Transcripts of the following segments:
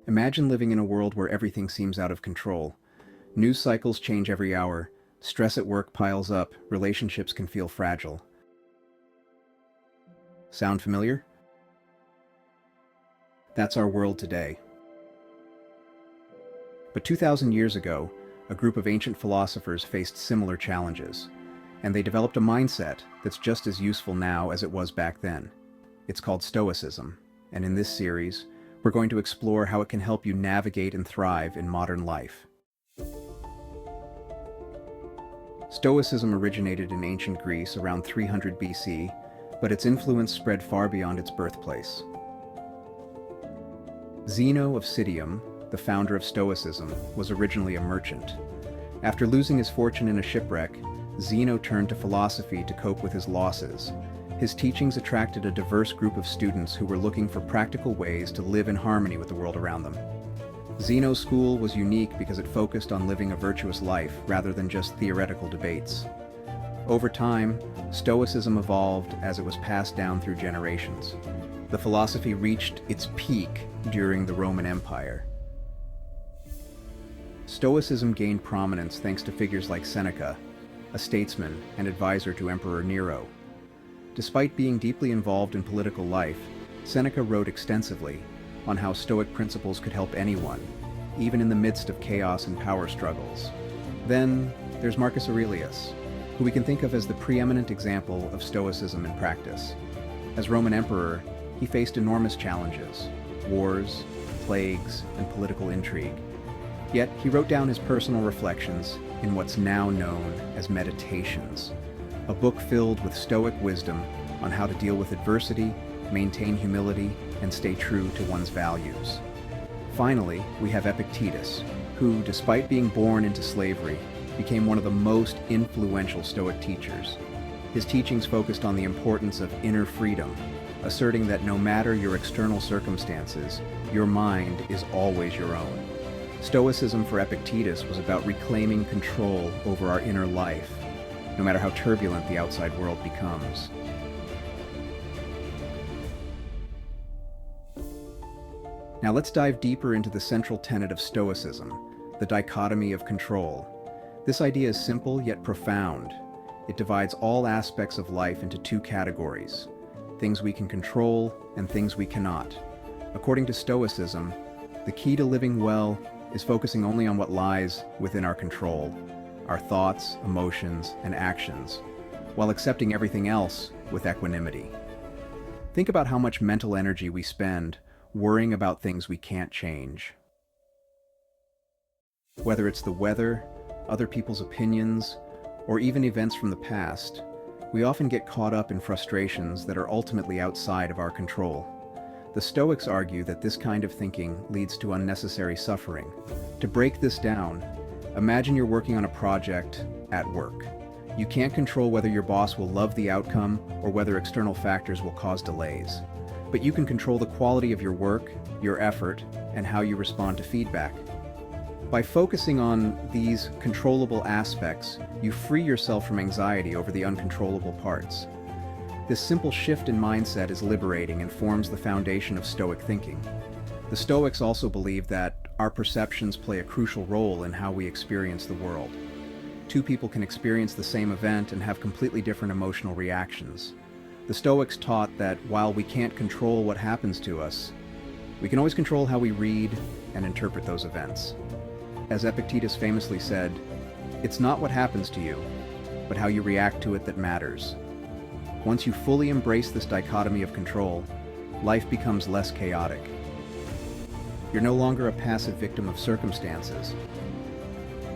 Imagine living in a world where everything seems out of control. News cycles change every hour, stress at work piles up, relationships can feel fragile. Sound familiar? That's our world today. But 2,000 years ago, a group of ancient philosophers faced similar challenges, and they developed a mindset that's just as useful now as it was back then. It's called Stoicism, and in this series, we're going to explore how it can help you navigate and thrive in modern life. Stoicism originated in ancient Greece around 300 BC, but its influence spread far beyond its birthplace. Zeno of Citium, the founder of Stoicism, was originally a merchant. After losing his fortune in a shipwreck, Zeno turned to philosophy to cope with his losses. His teachings attracted a diverse group of students who were looking for practical ways to live in harmony with the world around them. Zeno's school was unique because it focused on living a virtuous life rather than just theoretical debates. Over time, Stoicism evolved as it was passed down through generations. The philosophy reached its peak during the Roman Empire. Stoicism gained prominence thanks to figures like Seneca, a statesman and advisor to Emperor Nero. Despite being deeply involved in political life, Seneca wrote extensively on how Stoic principles could help anyone, even in the midst of chaos and power struggles. Then, there's Marcus Aurelius, who we can think of as the preeminent example of Stoicism in practice. As Roman emperor, he faced enormous challenges: wars, plagues, and political intrigue. Yet, he wrote down his personal reflections in what's now known as Meditations, a book filled with Stoic wisdom on how to deal with adversity, maintain humility, and stay true to one's values. Finally, we have Epictetus, who, despite being born into slavery, became one of the most influential Stoic teachers. His teachings focused on the importance of inner freedom, asserting that no matter your external circumstances, your mind is always your own. Stoicism for Epictetus was about reclaiming control over our inner life, no matter how turbulent the outside world becomes. Now let's dive deeper into the central tenet of Stoicism, the dichotomy of control. This idea is simple yet profound. It divides all aspects of life into two categories: things we can control and things we cannot. According to Stoicism, the key to living well is focusing only on what lies within our control, our thoughts, emotions, and actions, while accepting everything else with equanimity. Think about how much mental energy we spend worrying about things we can't change. Whether it's the weather, other people's opinions, or even events from the past, we often get caught up in frustrations that are ultimately outside of our control. The Stoics argue that this kind of thinking leads to unnecessary suffering. To break this down, imagine you're working on a project at work. You can't control whether your boss will love the outcome or whether external factors will cause delays. But you can control the quality of your work, your effort, and how you respond to feedback. By focusing on these controllable aspects, you free yourself from anxiety over the uncontrollable parts. This simple shift in mindset is liberating and forms the foundation of Stoic thinking. The Stoics also believe that our perceptions play a crucial role in how we experience the world. Two people can experience the same event and have completely different emotional reactions. The Stoics taught that while we can't control what happens to us, we can always control how we read and interpret those events. As Epictetus famously said, "It's not what happens to you, but how you react to it that matters." Once you fully embrace this dichotomy of control, life becomes less chaotic. You're no longer a passive victim of circumstances.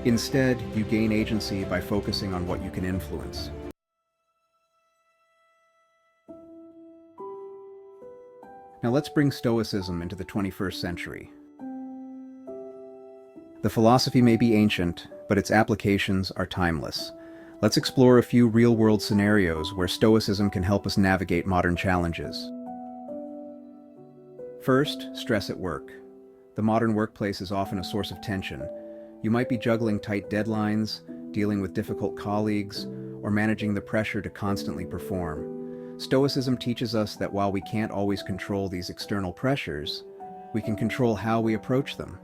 Instead, you gain agency by focusing on what you can influence. Now let's bring Stoicism into the 21st century. The philosophy may be ancient, but its applications are timeless. Let's explore a few real-world scenarios where Stoicism can help us navigate modern challenges. First, stress at work. The modern workplace is often a source of tension. You might be juggling tight deadlines, dealing with difficult colleagues, or managing the pressure to constantly perform. Stoicism teaches us that while we can't always control these external pressures, we can control how we approach them.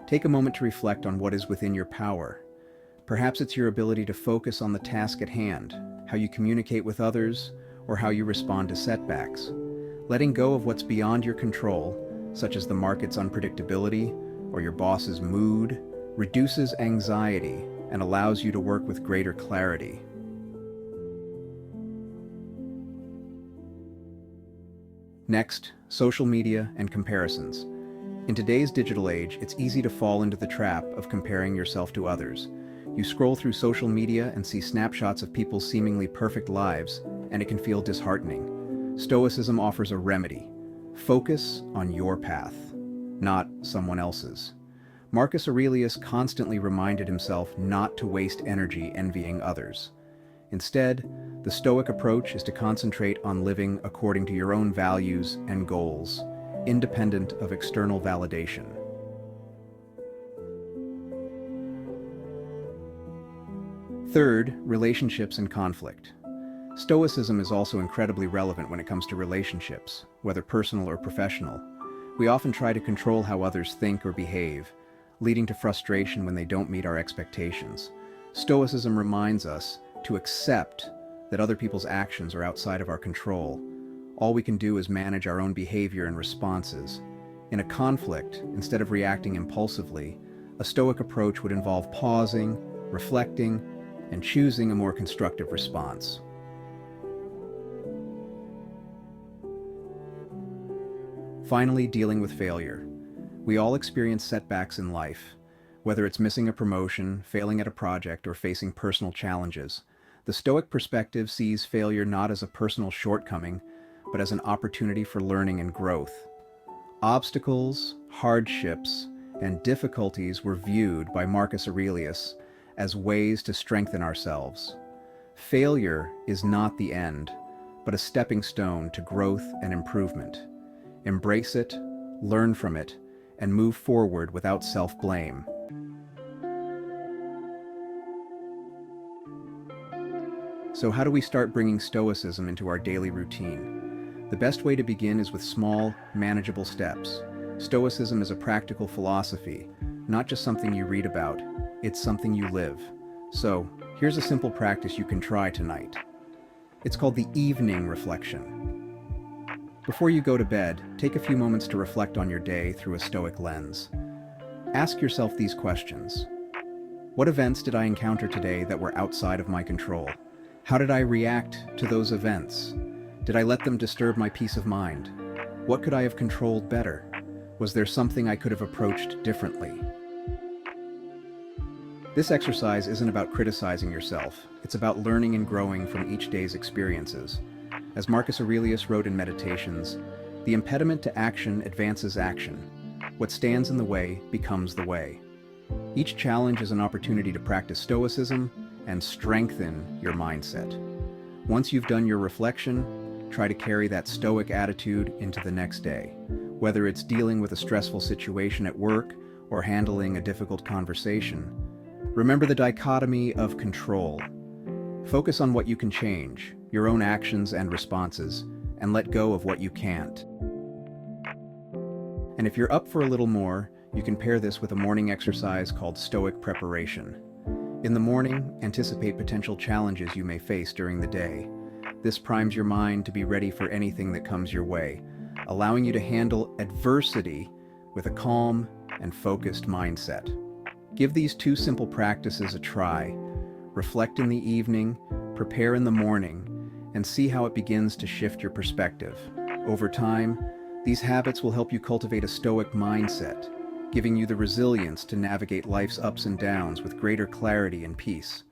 Take a moment to reflect on what is within your power. Perhaps it's your ability to focus on the task at hand, how you communicate with others, or how you respond to setbacks. Letting go of what's beyond your control, such as the market's unpredictability or your boss's mood, reduces anxiety and allows you to work with greater clarity. Next, social media and comparisons. In today's digital age, it's easy to fall into the trap of comparing yourself to others. You scroll through social media and see snapshots of people's seemingly perfect lives, and it can feel disheartening. Stoicism offers a remedy. Focus on your path, not someone else's. Marcus Aurelius constantly reminded himself not to waste energy envying others. Instead, the Stoic approach is to concentrate on living according to your own values and goals, independent of external validation. Third, relationships and conflict. Stoicism is also incredibly relevant when it comes to relationships, whether personal or professional. We often try to control how others think or behave, leading to frustration when they don't meet our expectations. Stoicism reminds us to accept that other people's actions are outside of our control. All we can do is manage our own behavior and responses. In a conflict, instead of reacting impulsively, a Stoic approach would involve pausing, reflecting, and choosing a more constructive response. Finally, dealing with failure. We all experience setbacks in life, whether it's missing a promotion, failing at a project, or facing personal challenges. The Stoic perspective sees failure not as a personal shortcoming, but as an opportunity for learning and growth. Obstacles, hardships, and difficulties were viewed by Marcus Aurelius as ways to strengthen ourselves. Failure is not the end, but a stepping stone to growth and improvement. Embrace it, learn from it, and move forward without self-blame. So how do we start bringing Stoicism into our daily routine? The best way to begin is with small, manageable steps. Stoicism is a practical philosophy, not just something you read about. It's something you live. So, here's a simple practice you can try tonight. It's called the evening reflection. Before you go to bed, take a few moments to reflect on your day through a Stoic lens. Ask yourself these questions. What events did I encounter today that were outside of my control? How did I react to those events? Did I let them disturb my peace of mind? What could I have controlled better? Was there something I could have approached differently? This exercise isn't about criticizing yourself. It's about learning and growing from each day's experiences. As Marcus Aurelius wrote in Meditations, the impediment to action advances action. What stands in the way becomes the way. Each challenge is an opportunity to practice Stoicism and strengthen your mindset. Once you've done your reflection, try to carry that Stoic attitude into the next day. Whether it's dealing with a stressful situation at work or handling a difficult conversation, remember the dichotomy of control. Focus on what you can change, your own actions and responses, and let go of what you can't. And if you're up for a little more, you can pair this with a morning exercise called Stoic preparation. In the morning, anticipate potential challenges you may face during the day. This primes your mind to be ready for anything that comes your way, allowing you to handle adversity with a calm and focused mindset. Give these two simple practices a try. Reflect in the evening, prepare in the morning, and see how it begins to shift your perspective. Over time, these habits will help you cultivate a Stoic mindset, giving you the resilience to navigate life's ups and downs with greater clarity and peace.